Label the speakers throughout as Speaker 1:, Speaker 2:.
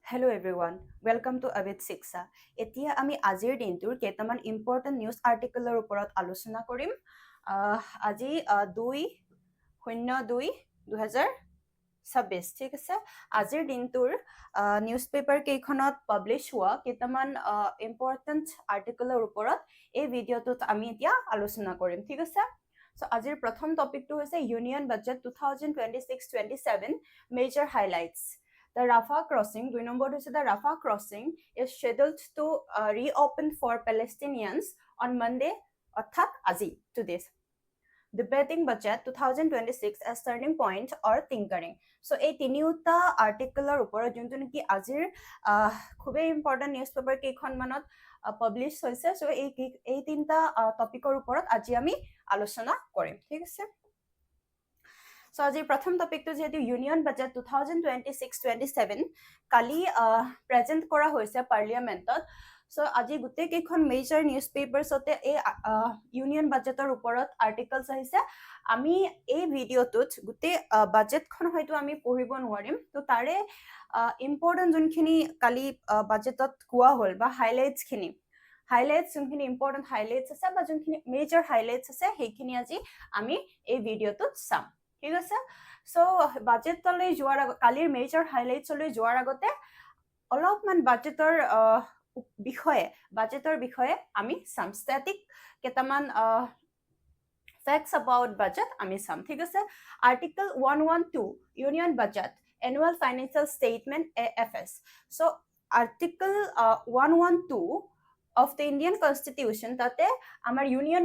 Speaker 1: Hello everyone, welcome to Avid Shiksha. এতিয়া আমি আজিৰ দিনটোৰ কেইটামান ইম্পৰ্টেণ্ট নিউজ আৰ্টিকলৰ ওপৰত আলোচনা কৰিম। আজি 2/02/2026, ঠিক আছে। আজিৰ দিনটোৰ নিউজ পেপাৰ কেইখনত পাব্লিছ হোৱা কেইটামান ইম্পৰ্টেণ্ট আৰ্টিকলৰ ওপৰত এই ভিডিঅ'টোত আমি এতিয়া আলোচনা কৰিম, ঠিক আছে। So আজিৰ প্ৰথম টপিকটো হৈছে union budget 2026-27 major highlights. The Rafah crossing, 2 number is the Rafah crossing is scheduled to reopen for Palestinians on Monday, অর্থাৎ আজি, today. Debating budget 2026 as turning point or tinkering. So এই তিনিওটা আৰ্টিকলৰ ওপৰত যোনটো নেকি আজিৰ খুবেই ইম্পৰ্টেণ্ট নিউজ পেপাৰ কেইখনমানত পাব্লিছ হৈছে। চ' এই তিনিটা টপিকৰ ওপৰত আজি আমি আলোচনা কৰিম, ঠিক আছে। So আজিৰ প্ৰথম টপিকটো যেহেতু ইউনিয়ন বাজেট 2026-27 কালি প্ৰেজেণ্ট কৰা হৈছে পাৰ্লিয়ামেণ্টত। চ' আজি গোটেই কেইখন মেজৰ নিউজ পেপাৰ্ছতে এই ইউনিয়ন বাজেটৰ ওপৰত আৰ্টিকলছ আহিছে। আমি এই ভিডিঅ'টোত গোটেই বাজেটখন হয়তো আমি পঢ়িব নোৱাৰিম, তো তাৰে ইম্পৰ্টেণ্ট যোনখিনি কালি বাজেটত কোৱা হ'ল বা হাইলাইটছ যোনখিনি ইম্পৰ্টেণ্ট হাইলাইটছ আছে বা যোনখিনি মেজৰ হাইলাইটছ আছে সেইখিনি আজি আমি এই ভিডিঅ'টোত চাম, ঠিক আছে। চ' বাজেটলৈ যোৱাৰ আগত, কালিৰ মেজৰ হাইলাইটছলৈ যোৱাৰ আগতে অলপমান বাজেটৰ বিষয়ে আমি চাম। ষ্টেটিক কেইটামান ফেক্টছ এবাউট বাজেট আমি চাম, ঠিক আছে। Article 112 union budget annual financial statement AFS. So' article 112 of the Indian Constitution তাতে আমাৰ ইউনিয়ন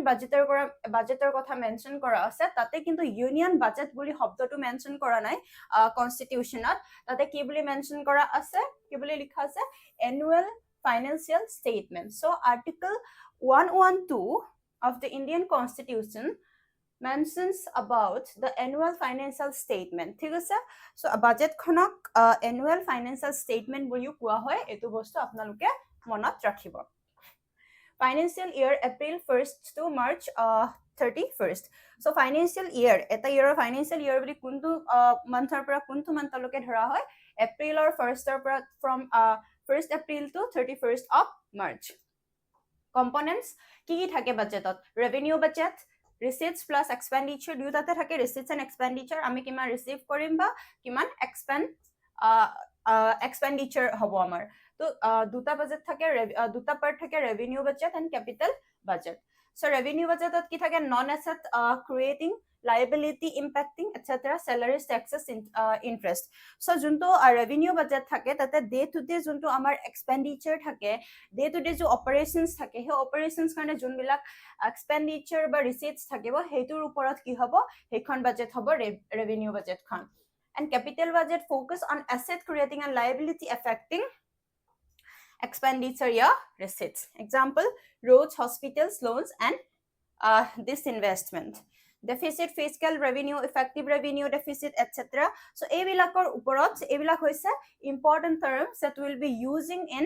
Speaker 1: বাজেটৰ কথা মেনশ্যন কৰা আছে। তাতে কিন্তু ইউনিয়ন বাজেট বুলি শব্দটো মেনশ্যন কৰা নাই কনষ্টিটিউশ্যনত। তাতে কি বুলি মেনশ্যন কৰা আছে, কি বুলি লিখা আছে, annual financial statement. So' article 112 of the Indian Constitution mentions about the annual financial statement, ঠিক আছে। চ' বাজেটখনক এনুৱেল ফাইনেন্সিয়েল ষ্টেটমেণ্ট বুলিও কোৱা হয়। এইটো বস্তু আপোনালোকে মনত ৰাখিব। Financial year April 1st to March 31st. So financial year, এটা year financial year বুলি কোনটো মান্থৰ পৰা কোনটো মান্থলৈকে ধৰা হয়, এপ্ৰিলৰ 1st পৰা from 1st April to 31st of March. Components কি থাকে বাজেটত, ৰেভিনিউ বাজেট, ৰিচিটছ প্লাছ এক্সপেণ্ডিচাৰ, দুয়োটাতে থাকে ৰিচিটছ এণ্ড এক্সপেণ্ডিচাৰ। আমি কিমান ৰিচিভ কৰিম বা কিমান এক্সপেণ্ডিচাৰ হ'ব আমাৰ। তো দুটা বাজেট থাকে, দুটা পাৰ্ট থাকে, revenue budget and capital budget. So' revenue বাজেটত কি থাকে, non asset creating, liability impacting etcetera, salaries, taxes, interest. So' যোনটো ৰেভিনিউ বাজেট থাকে তাতে ডে টু ডে যোনটো আমাৰ এক্সপেণ্ডিচাৰ থাকে, ডে টু ডে যে অপাৰেশ্যনছ থাকে, সেই অপাৰেশ্যনছ কাৰণে যোনবিলাক এক্সপেণ্ডিচাৰ বা ৰিচিটছ থাকিব সেইটোৰ ওপৰত কি হ'ব, সেইখন বাজেট হ'ব ৰেভিনিউ বাজেটখন। And capital budget focus on asset creating and liability affecting expenditure ya receipts. Example, roads, hospitals, loans and disinvestment. Deficit, fiscal revenue, effective revenue deficit, etc. So এইবিলাকৰ ওপৰত এইবিলাক হৈছে important terms that will be using in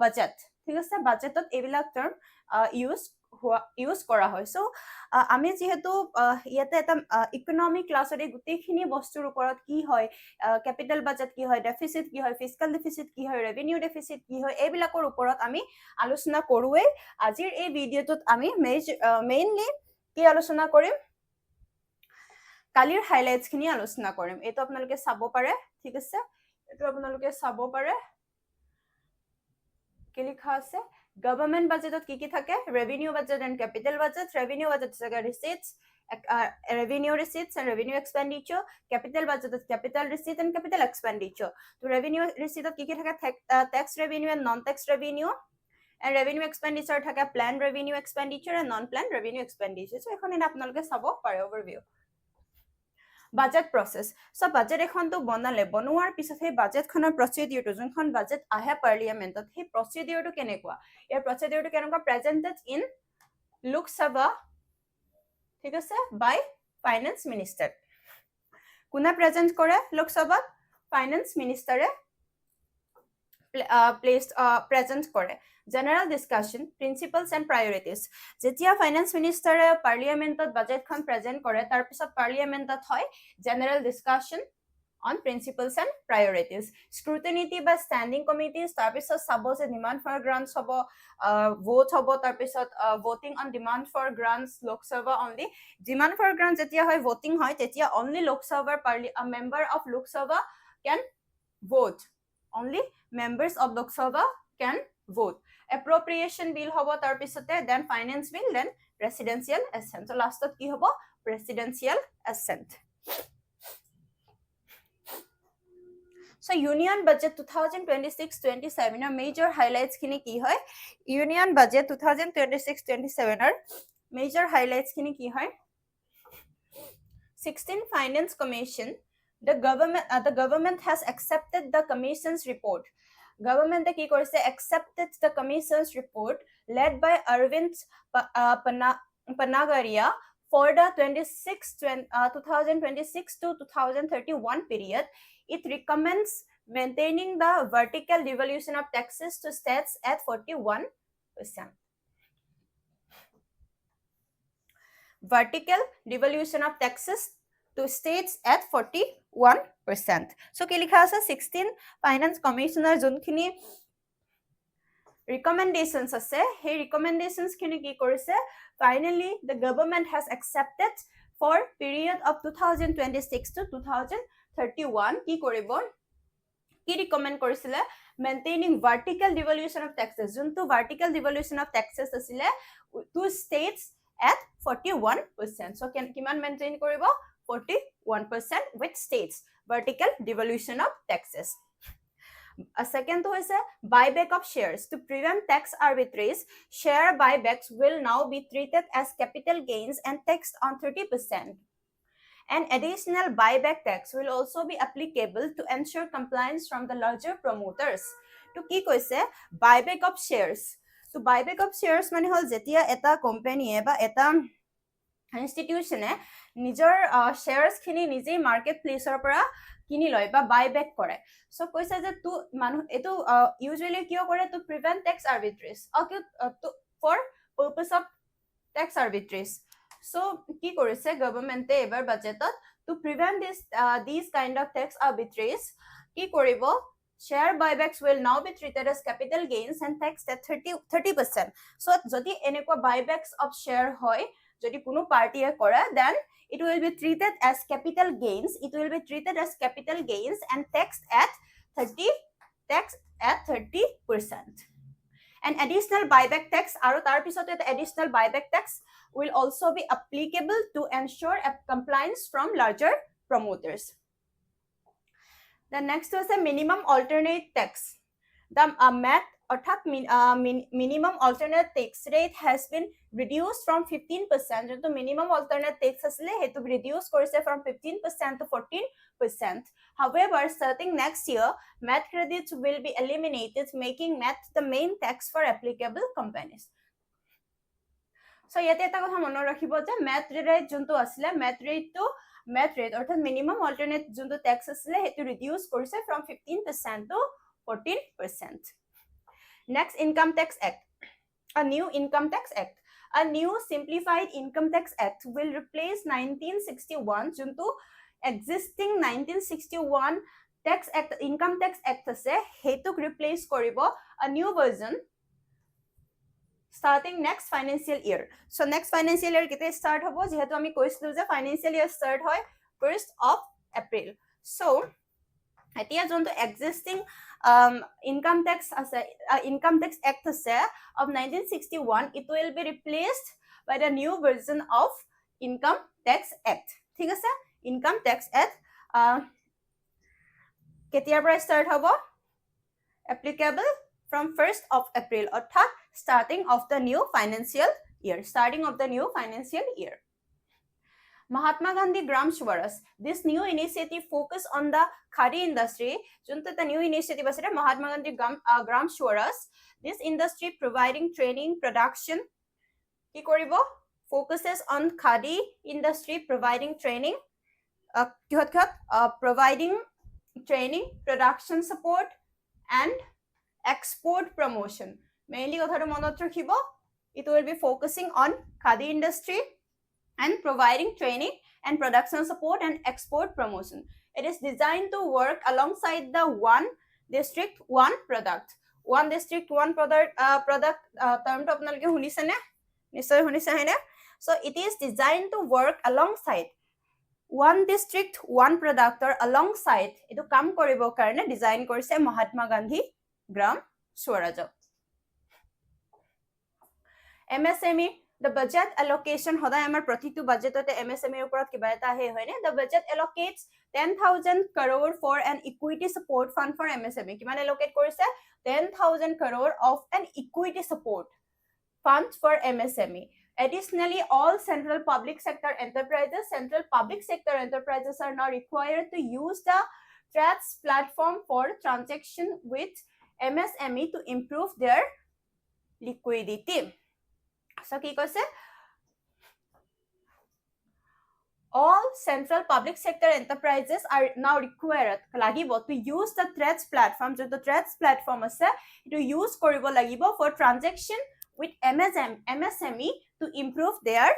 Speaker 1: budget, ঠিক আছে। বাজেটত এইবিলাক term use কৰা হয়। চ' আমি যিহেতু ইয়াতে এটা ইকনমিক ক্লাছত এই গোটেইখিনি বস্তুৰ ওপৰত কি হয়, কেপিটেল বাজেট কি হয়, ডেফিচিট কি হয়, ফিস্কেল ডেফিচিট কি হয়, ৰেভিনিউ ডেফিচিট কি হয়, এইবিলাকৰ ওপৰত আমি আলোচনা কৰোৱেই। আজিৰ এই ভিডিঅ'টোত আমি মেইনলি কি আলোচনা কৰিম, কালিৰ হাইলাইটছখিনি আলোচনা কৰিম। এইটো আপোনালোকে চাব পাৰে, ঠিক আছে। এইটো আপোনালোকে চাব পাৰে কি লিখা আছে। গভৰ্ণমেণ্ট বাজেটত কি থাকে, revenue budget and capital budget. Revenue budget থাকে ৰিচিটছ, revenue receipts and revenue expenditure. Capital budget is capital receipt and capital expenditure. So revenue receipt কি থাকে, tax revenue and non-tax revenue, and revenue expenditure থাকে planned revenue expenditure and non-planned revenue expenditure. So এখন এটা আপোনালোকে চাব পাৰে overview. Budget process. So' budget এখনটো বনোৱাৰ পিছত সেই বাজেটখনৰ প্ৰচিডিউৰটো, যোনখন বাজেট আহে পাৰ্লিয়ামেণ্টত, সেই প্ৰচিডিউৰটো কেনেকুৱা, ইয়াৰ প্ৰচিডিউৰটো কেনেকুৱা, প্ৰেজেণ্টেড ইন লোকসভা, ঠিক আছে, বাই ফাইনেন্স মিনিষ্টাৰ। কোনে প্ৰেজেণ্ট কৰে লোকসভাত, ফাইনেন্স মিনিষ্টাৰে প্ৰেজেণ্ট কৰে। General discussion, principles and priorities. যেতিয়া ফাইনেন্স মিনিষ্টাৰে পাৰ্লিয়ামেণ্টত বাজেটখন প্ৰেজেণ্ট কৰে, তাৰপিছত পাৰ্লিয়ামেণ্টত হয় general discussion on principles and priorities. Scrutiny by standing committees, tarpisot suppose a demand for grants hobo, vote hobo, tarpisot voting on demand for grants, Lok Sabha only. Demand for grants etia hoy voting hoy, tetia only Lok Sabha a member of Lok Sabha can vote. Only members of Lok Sabha can vote. Appropriation bill hobo tarpisote, then finance bill, then presidential assent. So lastot ki hobo presidential assent. So Union Budget 2026-27 er major highlights kini ki hoy? Union Budget 2026-27 er major highlights kini ki hoy? 16 Finance Commission. The government has accepted the commission's report. Government ki korise accepted the commission's report led by Arvind Panagaria for the 2026 to 2031 period. It recommends maintaining the vertical devolution of taxes to states at 41%. Vertical devolution of taxes to states at 41%. So ki likha ase 16 Finance Commissioner junkhini recommendations ase, he recommendations kini ki korise, finally the government has accepted for period of 2026 to 2031 ki koribo, ki recommend korisile maintaining vertical devolution of taxes. Juntu vertical devolution of taxes asile to states at 41%. So kiman maintain koribo 41% with states vertical devolution of taxes. A second to is a buyback of shares. To prevent tax arbitrage, share buybacks will now be treated as capital gains and taxed on 30%. An additional buyback tax will also be applicable to ensure compliance from the larger promoters. To ki koise buyback of shares. So buyback of shares mane hol jetia eta company ba eta institution e nijor shares khini nije marketplace or para kini loy ba buyback kore. So koisa je tu manu etu usually kio kore to prevent tax arbitrage or for purpose of tax arbitrage. So ki korise government e ebar budget to prevent these kind of tax arbitrage ki koribo, share buybacks will now be treated as capital gains and taxed at 30%. So jodi enekwa buybacks of share hoy, jodi kuno party e kore, then it will be treated as capital gains. It will be treated as capital gains and taxed at 30%. An additional buyback tax, aru tar pisote additional buyback tax will also be applicable to ensure compliance from larger promoters. The next was a minimum alternate tax. The MAT অর্থাৎ minimum alternate tax rate has been reduced from 15%. যোনটো minimum alternate tax আছিলে হেতু reduce কৰিছে from 15% to 14%. However, starting next year, MAT credits will be eliminated, making MAT the main tax for applicable companies. So ইয়াতে এটা কথা মনত ৰাখিব যে MAT rate যোনটো আছিলে MAT rate অৰ্থাৎ minimum alternate যোনটো tax আছিলে হেতু reduce কৰিছে from 15% to 14%. Next, Income Tax Act. A new Income Tax Act. A new simplified Income Tax Act will replace 1961 junto existing 1961 Tax Act, Income Tax Act ase hetuk replace koribo a new version starting next financial year. So next financial year kete start hobo jehetu ami koislu je financial year start hoy 1st of April. So etia jonto existing Income Tax Act of 1961, it will be replaced by the new version of Income Tax Act. ঠিক আছে, Income Tax Act কেতিয়াৰ পৰা start হ'ব? Applicable from 1st of April, অৰ্থাৎ starting of the new financial year. Mahatma Gandhi Gram Swaraj. This new initiative focus on the khadi industry. Junta the new initiative asira Mahatma Gandhi Gram Swaraj. This industry providing training, production. Ki koribo? Focuses on khadi industry providing training. Providing training, production support, and export promotion. Mainly kotharu monot rakhibo. It will be focusing on khadi industry and providing training and production support and export promotion. It is designed to work alongside the one district one product. One district one product term to apnaloke hunise ne nishoy hunise hene. So it is designed to work alongside one district one product or alongside etu kam koribo karone design korise Mahatma Gandhi Gram Swaraj. MSME, the budget allocation hoda amar prothitu budget ote MSME uporot kiba eta he hoy ne. The budget allocates 10,000 crore for an equity support fund for MSME. Kiman allocate korise 10,000 crore of an equity support fund for MSME. Additionally, all central public sector enterprises are now required to use the TRADS platform for transaction with MSME to improve their liquidity. So ki koise all central public sector enterprises are now required lagibo to use the TRADS platform. So the TRADS platform ase to use koribo lagibo for transaction with MSME to improve their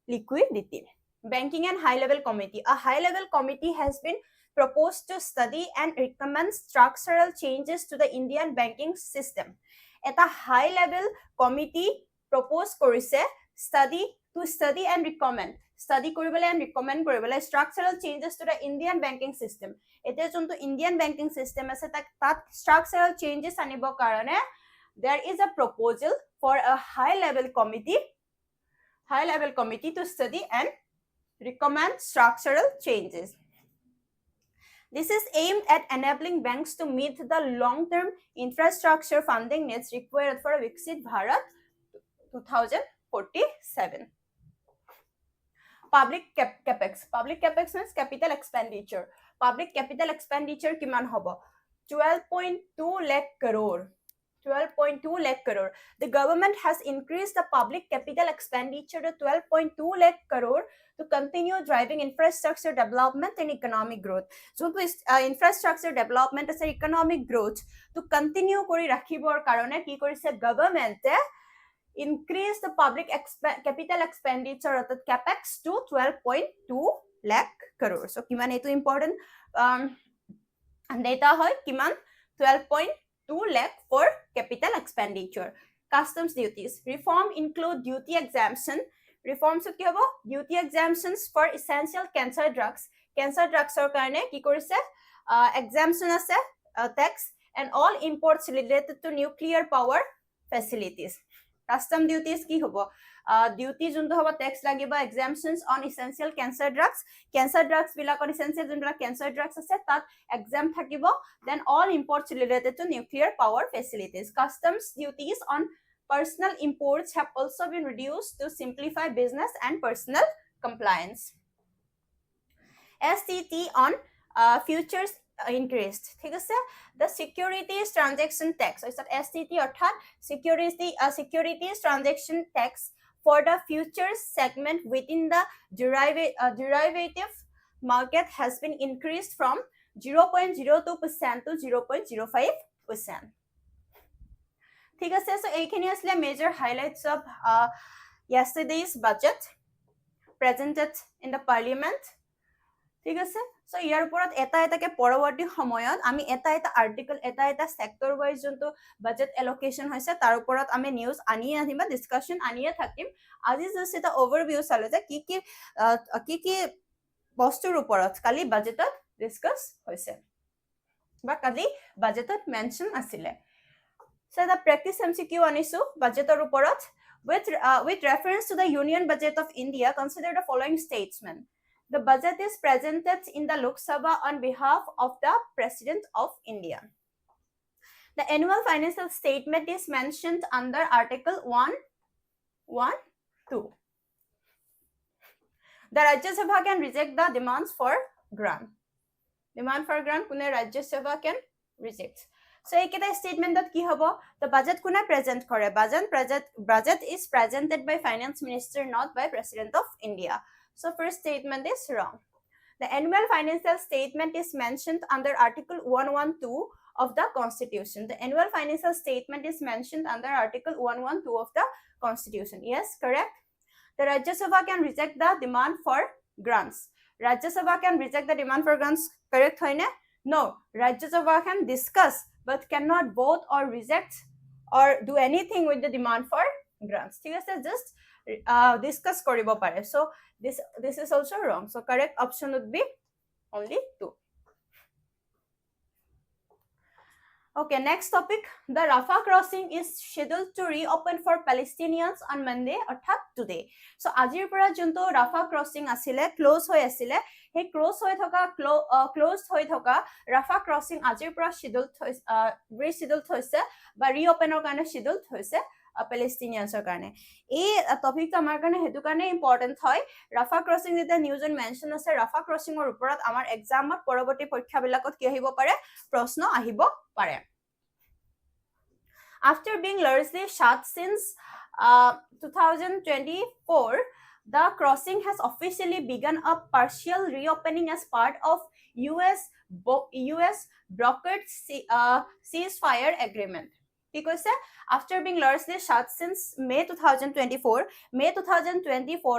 Speaker 1: liquidity. Banking and high level committee. A high level committee has been proposed to study and recommend structural changes to the Indian banking system. Eta high level committee propose korise study and recommend structural changes to the Indian banking system. Ete jonto Indian banking system ase tat structural changes anibo karone there is a proposal for a high level committee to study and recommend structural changes. This is aimed at enabling banks to meet the long-term infrastructure funding needs required for a Viksit Bharat 2047. Public capex means capital expenditure. Public capital expenditure kiman hobo 12.2 lakh crore. 12.2 lakh crore. The government has increased the public capital expenditure to 12.2 lakh crore to continue driving infrastructure development and economic growth. So infrastructure development as economic growth to continue kori rakhibor karone ki korise government increase the public capital expenditure of the capex to 12.2 lakh crore. So kiman etu important data hoy kiman 12.2 lakh for capital expenditure. Customs duties. Reform include duty exemption. Reforms ki hobo duty exemptions for essential cancer drugs. Cancer drugs or karone ki korise exemption ase tax and all imports related to nuclear power facilities. Custom duties ki hobo duty junto hobo tax lagiba exemptions on essential cancer drugs bilakon essential junto cancer drugs ase tat exempt thakibo. Then all imports related to nuclear power facilities. Customs duties on personal imports have also been reduced to simplify business and personal compliance. STT on futures increased. ঠিক আছে the securities transaction tax STT অর্থাৎ securities transaction tax for the futures segment within the derivative market has been increased from 0.02% to 0.05%. ঠিক আছে so এইখিনি আসলে major highlights of yesterday's budget presented in the parliament. ঠিক আছে so ইয়াৰ ওপৰত এটা পৰৱৰ্তী সময়ত আমি এটা আৰ্টিকল এটা সেক্টৰ ওয়াইজ যোনটো বাজেট এলোকেশন হৈছে তাৰ ওপৰত আমি নিউজ আনিয়ে আহিম বা ডিসকাশন আনিয়ে থাকিম আজি জাস্ট এটা ওভাৰভিউ চালো যে কি বস্তুৰ ওপৰত কালি বাজেটত ডিসকাস হৈছে বা কালি বাজেটত মেনশন আছিল so the practice MCQ anisu budgetor uporot with reference to the union budget of India consider the following statement. The budget is presented in the Lok Sabha on behalf of the President of India. The annual financial statement is mentioned under Article 112. The Rajya Sabha can reject the demands for grant. Demand for grant kune Rajya Sabha can reject. So ekita statement that ki hobo the budget kuna present kore budget is presented by finance minister not by President of India. So first statement is wrong. The annual financial statement is mentioned under Article 112 of the Constitution. The annual financial statement is mentioned under Article 112 of the Constitution. Yes, correct. The Rajya Sabha can reject the demand for grants. Rajya Sabha can reject the demand for grants, correct hoy ne? No, Rajya Sabha can discuss but cannot vote or reject or do anything with the demand for grants. ঠিক আছে, just discuss koribo pare. So this is also wrong. So correct option would be only 2. Okay, next topic. The Rafah crossing is scheduled to reopen for Palestinians on Monday, অর্থাৎ today. So আজিৰ পৰা যোনটো Rafah crossing আছিলে, close হৈ আছিলে, সেই closed হৈ থকা Rafah crossing আজিৰ পৰা rescheduled হৈছে বা reopenৰ কাৰণে scheduled হৈছে Palestiniansৰ কাৰণে. এই টপিকটো আমাৰ কাৰণে হেতু কাৰণে ইম্পৰ্টেন্ট হয়। Rafah crossing যেতিয়া নিউজত মেনশন আছে, Rafah crossingৰ ওপৰত আমাৰ এক্সামত পৰৱৰ্তী পৰীক্ষাবিলাকত কি আহিব পাৰে, প্ৰশ্ন আহিব পাৰে। After being largely shut since 2024, the crossing has officially begun a partial reopening as part of US brokered ceasefire agreement. Because after being largely shut since May 2024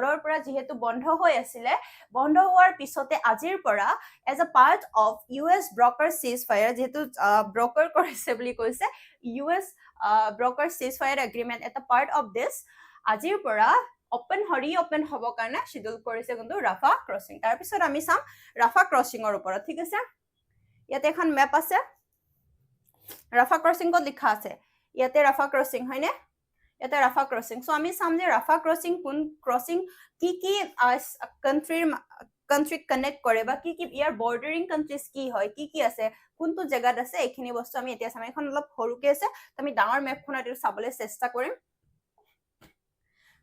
Speaker 1: or pora jihetu bondho hoi asile, bondho hoar pisote ajir pora as a part of US broker ceasefire jihetu broker korise boli koise US broker ceasefire agreement at a part of this ajir pora open hobo karone schedule korise kuntu Rafah crossing. Tar pisot ami sam Rafah crossing or upora, thik ase? Yate ekhan map ase, Rafah crossing ko likha ase, yate Rafah crossing hoy ne, yate Rafah crossing. So ami sam je Rafah crossing kun crossing ki country connect kore ba ki year bordering countries কি হয়, কি আছে, কোনটো জায়গাত আছে, এইখিনি বস্তু আমি এতিয়া সামনে এখন অলপ সৰুকে আছে, আমি ডাঙৰ মেপখন আৰু চাবলৈ চেষ্টা কৰিম।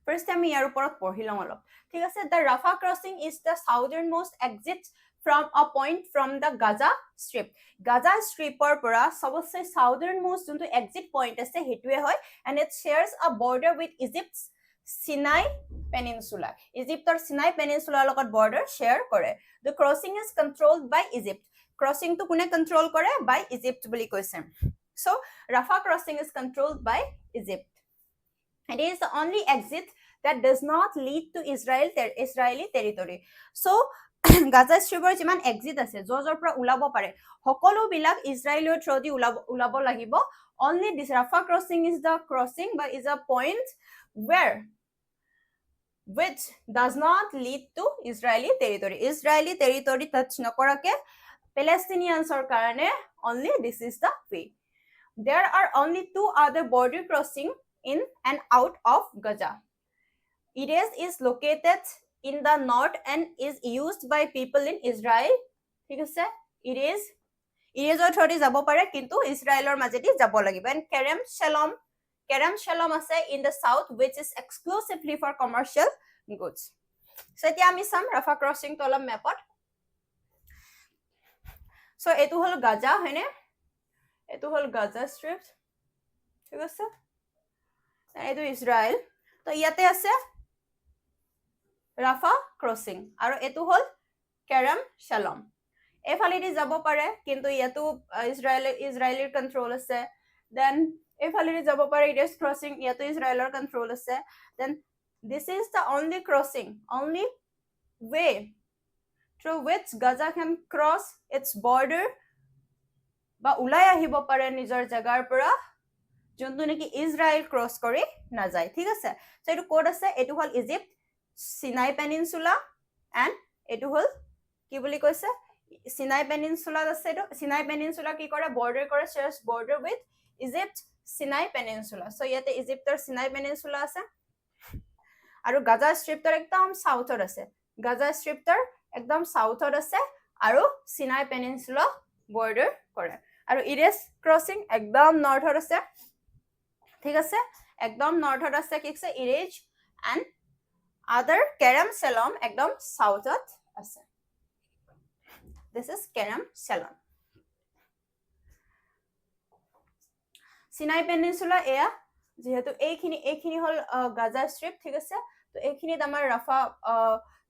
Speaker 1: First আমি ইয়াৰ ওপৰত পঢ়ি লম অলপ, ঠিক আছে? The Rafah crossing is the southernmost exit from a point from the Gaza Strip. Gaza Strip or pora sabose southernmost junto exit point ase hetue hoy, and it shares a border with Egypt's Sinai Peninsula. Egypt or Sinai Peninsula logot border share kore. The crossing is controlled by Egypt. Crossing to kune control kore? By Egypt boli koise. So Rafah crossing is controlled by Egypt. It is the only exit that does not lead to Israeli territory. So Gaza Stripৰ যিমান exit আছে, জৰ পৰা ওলাব পাৰে, সকলো বিলাক ইজৰাইলৰ through দি ওলাব লাগিব। Only this Rafah crossing is the crossing but is a point which does not lead to Israeli territory. Israeli territory touch নকৰাকে Palestiniansৰ কাৰণে only this is the way. There are only 2 other border crossing in and out of Gaza. It is located in the north and is used by people in Israel. ঠিক আছে? It is authority যাব পাৰে কিন্তু ইজৰাইলৰ মাজেদি যাব লাগিব। And Kerem Shalom আছে in the south which is exclusively for commercial goods. So এতিয়া আমি চাম Rafah crossing to অলপ মেপত। So এটো হল গাজা হয়নে, এটো হল গাজা স্ট্রিপ, ঠিক আছে? এটো ইজৰাইল। তো ইয়াতে আছে Rafah crossing আৰু এটো হল Kerem Shalom। এফালেদি যাব পাৰে কিন্তু ইয়াতো ইজৰাইলৰ কন্ট্ৰোল আছে। দেন এফালেদি যাব পাৰে, it is crossing, ইয়াতো ইজৰাইলৰ কন্ট্ৰোল আছে। Then this is the only crossing, only way through which Gaza can cross its border বা ওলাই আহিব পাৰে নিজৰ জাগাৰ পৰা, যোনটো নেকি ইজৰাইল ক্ৰছ কৰি নাযায়, ঠিক আছে? সো এটো কোড আছে, এটো হল ইজিপ্ট Sinai Peninsula and এটো হল কি বুলি কৈছে Sinai Peninsula আছে। এটো Sinai Peninsula কি কৰে, border কৰে, shares border with Egypt Sinai Peninsula. So ইয়াতে ইজিপ্টৰ Sinai Peninsula আছে আৰু গাজা স্ট্ৰিপৰ একদম সাউথত আছে, গাজা স্ট্ৰিপৰ একদম সাউথত আছে আৰু Sinai Peninsula border কৰে। আৰু it is crossing একদম নৰ্থত আছে, ঠিক আছে? একদম নৰ্থত আছে, কি আছে? it is and other Kerem Shalom ekdom southot ase. This is Kerem Shalom. Sinai Peninsula eya jehetu eikhini hol Gaza strip, ঠিক আছে? তো এইখিনিত আমাৰ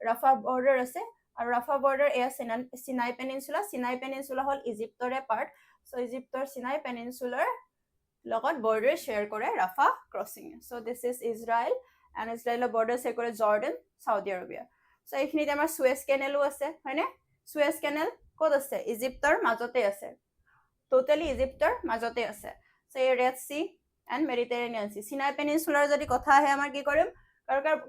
Speaker 1: Rafah border আছে আৰু Rafah border eya Sinai Peninsula। Sinai Peninsula hol Egyptore part, so Egyptor Sinai Peninsula লগত border share কৰে Rafah crossing। So this is Israel and Israel border share কৰে Jordan, Saudi Arabia। সো এইখিনিতে আমাৰ Suez কেনেলো আছে হয়নে Suez canal ক'ত আছে ইজিপ্তৰ মাজতে আছে টোটালি ইজিপ্তৰ মাজতে আছে সো এই ৰেড সি এণ্ড মেডিটেৰেনিয়ান সি সিনাই পেনিনসুলাৰ যদি কথা আহে আমাৰ কি কৰিম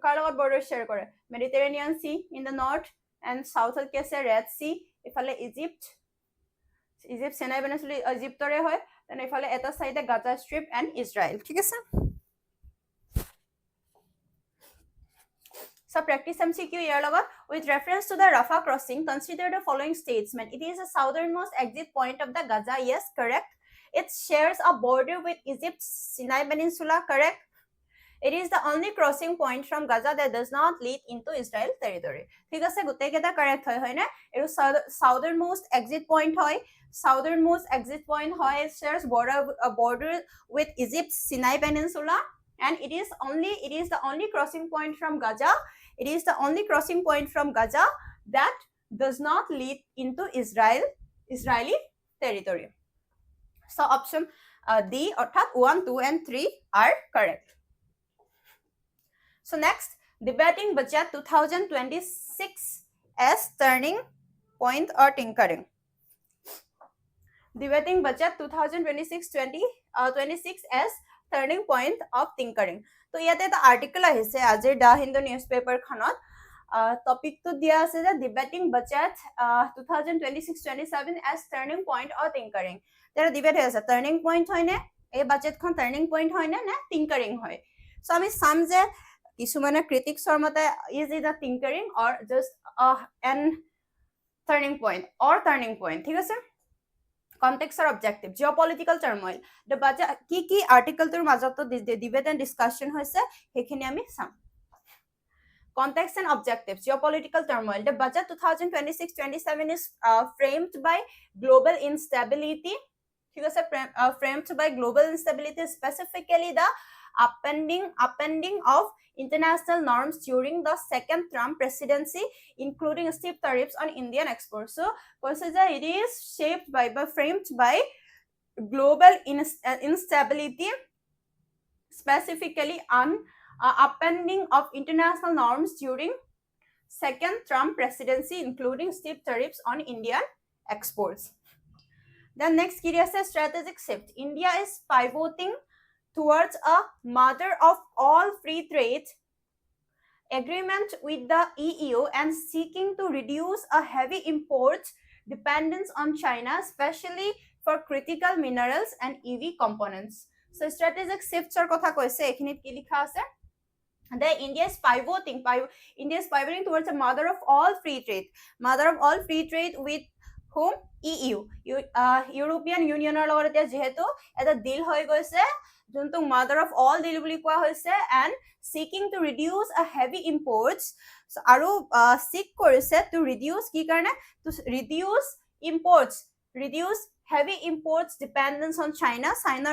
Speaker 1: কাৰ লগত বৰ্ডাৰ শ্বেয়াৰ কৰে Mediterranean sea in the north and চাউথত কি আছে ৰেড সি ইফালে ইজিপ্ট সিনাই পেনিনসুলা ইজিপ্তৰে হয় দেন ইফালে এটা সাইডে গাজা ষ্ট্ৰিপ এণ্ড ইজৰাইল ঠিক আছে So practice MCQ ইয়াৰ লগত with reference to the Rafah crossing consider the following statement it is the southernmost exit point of the Gaza yes correct it shares a border with Egypt's Sinai Peninsula correct it is the only crossing point from Gaza that does not lead into Israel territory ঠিক আছে গোটেই কেইটা correct হয় না এটো southernmost exit point হয় southernmost exit point হয় it shares border with Egypt's Sinai Peninsula and it is the only crossing point from Gaza it is the only crossing point from Gaza that does not lead into Israeli territory so option D অর্থাৎ 1 2 and 3 are correct so next debating budget 2026 as turning point or tinkering debating budget 2026 as turning point of tinkering তো ইয়াতে এটা article আহিছে আজিৰ দা Hindu newspaper খনত টপিকটো দিয়া আছে যে debating budget 2026-27 as turning point or tinkering there debate আছে turning point হয় নে এই বাজেটখন turning point হয় নে না tinkering হয় সো আমি সাম যে কিছুমানে ক্ৰিটিক্সৰ মতে is it a tinkering or just an turning point ঠিক আছে context or objective geopolitical turmoil the budget ki article tur majoto debate and discussion hoise hekhini ami sam context and objective geopolitical turmoil the budget 2026-27 is framed by global instability ঠিক আছে framed by global instability specifically the upending of international norms during the second Trump presidency, including steep tariffs on Indian exports. So, it is framed by global instability, specifically on upending of international norms during second Trump presidency, including steep tariffs on Indian exports. The next key is a strategic shift. India is pivoting towards a mother of all free trade agreement with the EU and seeking to reduce a heavy import dependence on China, especially for critical minerals and EV components. So strategic shifts are kotha koise ekhinit ki likha ase that India is pivoting towards a mother of all free trade with whom EU European Union er logor etia jehetu eta deal hoy goise junto mother of all deal buli koa hoise and seeking to reduce a heavy imports so aru seek korise to reduce ki karone to reduce heavy imports dependence on China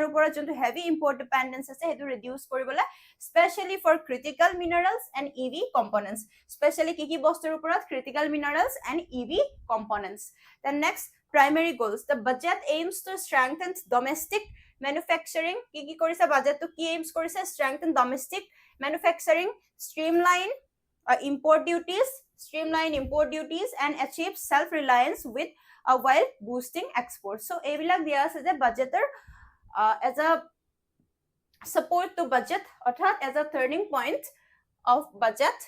Speaker 1: upora junto heavy import dependence ase hetu reduce koribole especially for critical minerals and EV components especially ki bostur upora critical minerals and EV components the next primary goals the budget aims to strengthen domestic manufacturing ki korise budget to ki aims korise strengthen domestic manufacturing streamline import duties and achieve self reliance with while boosting exports so ebilak dia ase je budgeter as a support to budget orthat as a turning point of budget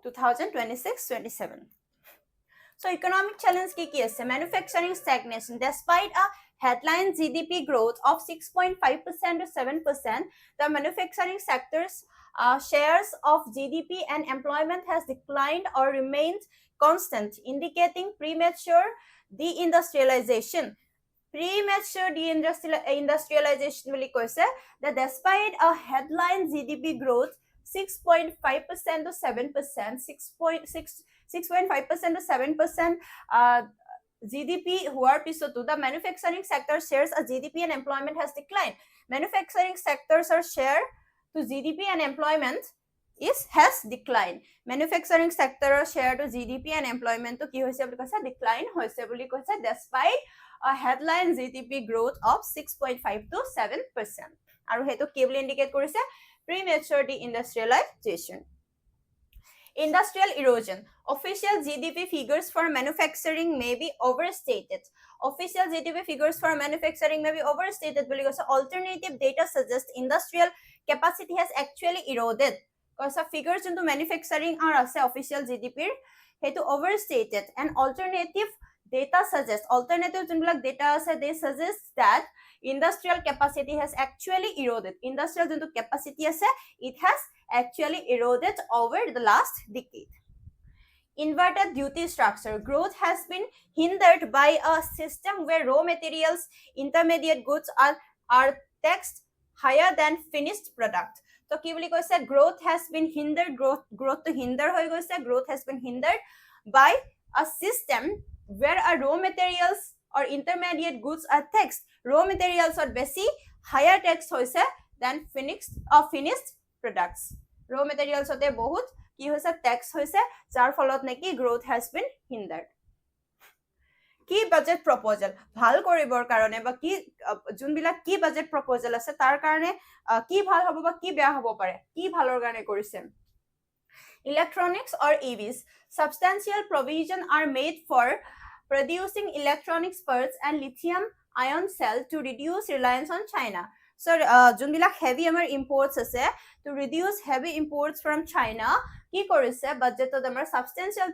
Speaker 1: 2026-27 so economic challenge ki ase manufacturing stagnation despite a headline GDP growth of 6.5% to 7% the manufacturing sector's shares of GDP and employment has declined or remained constant indicating premature deindustrialization বুলি কৈছে that despite a headline GDP growth 6.5% to 7% 6.5% to 7% GDP হোৱাৰ পিছতো the manufacturing sector shares a GDP and employment has declined manufacturing sectors are share to GDP and employment has declined manufacturing sector share to GDP and employment to ki hoise boli koisa decline hoise boli koisa despite a headline GDP growth of 6.5 to 7% aru hetu ki boli indicate korise premature deindustrialization Industrial erosion. Official GDP figures for manufacturing may be overstated. Official GDP figures for manufacturing may be overstated because alternative data suggests industrial capacity has actually eroded. Because figures into manufacturing are ase official GDP hetu overstated, and alternative data suggests, alternative junbilak data ase they suggest that industrial capacity has actually eroded. Industrial juntu capacity ase it has actually eroded over the last decade. Inverted duty structure. Growth has been hindered by a system where raw materials, intermediate goods are taxed higher than finished product. So ki boli koise growth has been hindered, growth to hinder hoi goise, growth has been hindered by a system where a raw materials or intermediate goods are taxed. Raw materials are besi higher tax hoise than finished products. Raw materials hote bahut কি হৈছে tax হৈছে যাৰ ফলত নেকি growth has been হিন্ডাৰ্ড কি budget প্ৰপ'জাল ভাল কৰিবৰ কাৰণে বা কি যোনবিলাক কি বাজেট প্ৰপ'জাল আছে তাৰ কাৰণে কি ভাল হ'ব বা কি বেয়া হ'ব পাৰে কি ভালৰ কাৰণে কৰিছে electronics or EVs substantial provision are made for producing electronics parts and lithium ion cell to reduce reliance on China. So যোনবিলাক heavy আমাৰ imports আছে to reduce heavy imports from China কি কৰিছে বাজেটত আমাৰ substantial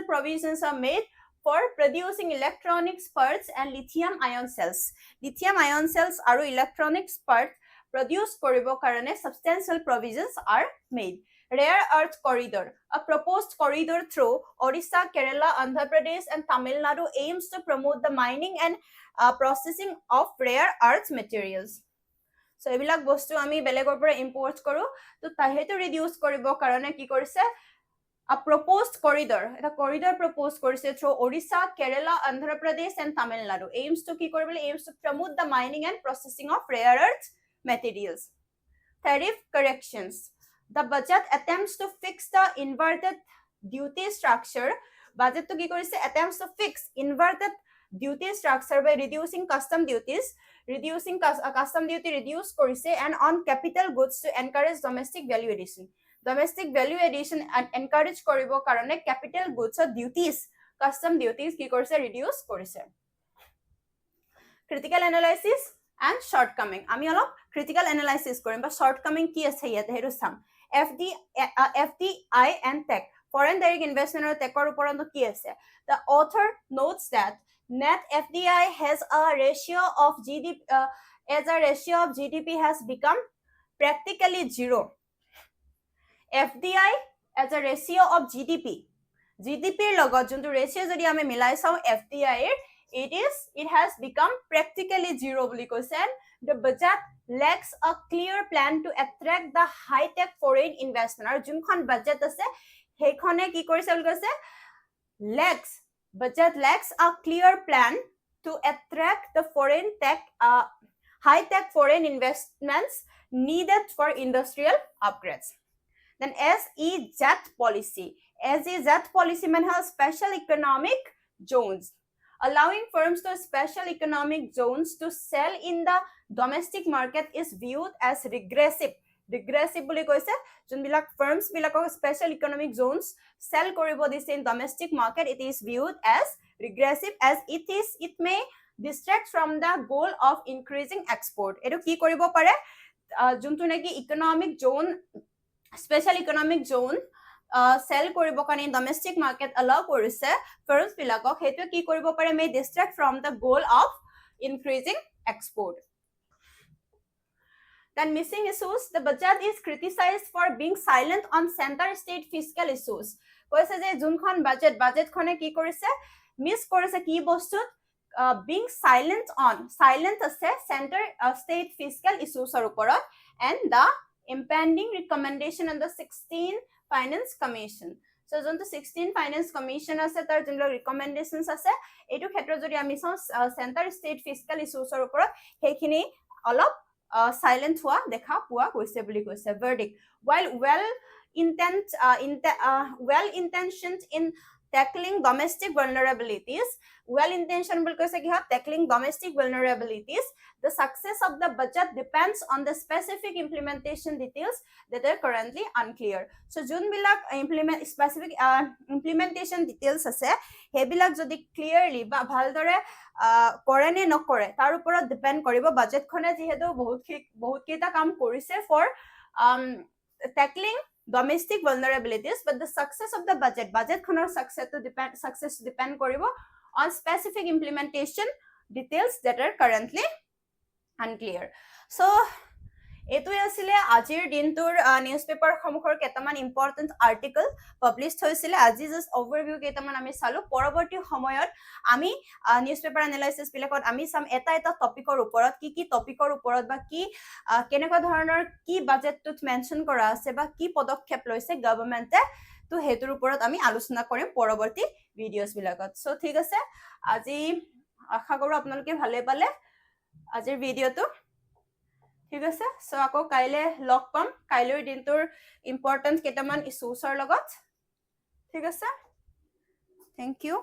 Speaker 1: provisions are made for producing electronics parts and lithium ion cells. Lithium ion cells আৰু electronics part produce কৰিবৰ কাৰণে substantial provisions are made. Rare earth corridor. A proposed corridor through Odisha, Kerala, Andhra Pradesh and Tamil Nadu aims to promote the mining and processing of rare earth materials. So ebilak bostu ami belegor pora import koru to tahetu reduce koribo karone ki korise a proposed corridor, eta corridor proposed korise through Odisha, Kerala, Andhra Pradesh and Tamil Nadu aims to ki koribole aims to promote the mining and processing of rare earth materials. Tariff corrections. The budget attempts to fix the inverted duty structure. Budget to ki korise attempts to fix inverted duty structure by reducing custom duties. Reducing custom duty reduce korise and on capital goods to encourage domestic value addition. Domestic value addition and encourage koribo karone capital goods or duties, custom duties ki korise reduce korise. Critical analysis and shortcoming. Ami alop critical analysis korim ba shortcoming ki ase yate heru sam. FDI and tech. Foreign direct investment or tech or uporonto ki ase. The author notes that net FDI has a ratio of GDP has become practically zero. FDI as a ratio of GDP logot juntu ratio jodi ame milai sao FDI it has become practically zero boli koise. The budget lacks a clear plan to attract the high tech foreign investment. Ar junkhon budget ase hekhone ki korise boli koise budget lacks a clear plan to attract the foreign tech high tech foreign investments needed for industrial upgrades. Then SEZ policy means special economic zones, allowing firms to special economic zones to sell in the domestic market is viewed as regressive বুলি কৈছে যোনবিলাক firms বিলাকক special economic zones sell কৰিব দিছে in domestic market it is viewed as regressive as it may distract from the goal of increasing export. এটো কি কৰিব পাৰে যোনটো নেকি economic zone special economic zone sell কৰিব কাৰণে domestic market allow কৰিছে firms বিলাকক হেতু কি কৰিব পাৰে may distract from the goal of increasing export. Then missing issues, the budget is criticized for being silent on center state fiscal issues. কৈছে যে যোনখন budget খনে কি কৰিছে মিস কৰিছে কি বস্তুত being silent আছে center state fiscal issues er oporat and the impending recommendation on the 16 finance commission. So jonto 16 finance commission ase tar jonlo recommendations ase etu khetra jodi ami so center state fiscal issues er oporat hekhini olop silent hua dekha pua goise boli goise. Verdict. While well intentioned in tackling domestic vulnerabilities, well intentioned বুলি কৈছে কি হয় tackling domestic vulnerabilities, the success of the budget depends on the specific implementation details that are currently unclear. So যোনবিলাক specific implementation details আছে সেইবিলাক যদি clearly বা ভালদৰে কৰে নে নকৰে তাৰ ওপৰত ডিপেন্ড কৰিব বাজেটখনে যিহেতু বহুত কেইটা কাম কৰিছে for tackling domestic vulnerabilities, but the success of the budget khonor success depend koribo on specific implementation details that are currently unclear. So এটোই আছিল আজিৰ দিনটোৰ নিউজপেপাৰ সমুখৰ কেইটামান ইম্পৰ্টেন্ট আৰ্টিকল পাবলিশড হৈছিল আজি জাস্ট ওভাৰভিউ কেইটামান আমি চালো পৰৱৰ্তী সময়ত আমি নিউজপেপাৰ এনালাইসিস বিলাকত আমি সাম এটা টপিকৰ ওপৰত কি টপিকৰ ওপৰত বা কি কেনেকুৱা ধৰণৰ কি বাজেটটোত মেনশন কৰা আছে বা কি পদক্ষেপ লৈছে গভৰ্ণমেণ্টে তো হেতুৰ ওপৰত আমি আলোচনা কৰিম পৰৱৰ্তী ভিডিঅ'স বিলাকত সো ঠিক আছে আজি আশা কৰো আপোনালোকে ভালে পালে আজিৰ ভিডিঅ'টো ঠিক আছে সো আকৌ কাইলে লগ পাম কাইলৈৰ দিনটোৰ ইম্পৰ্টেন্ট কেইটামান ইস্যুছৰ লগত ঠিক আছে থ্যাংক ইউ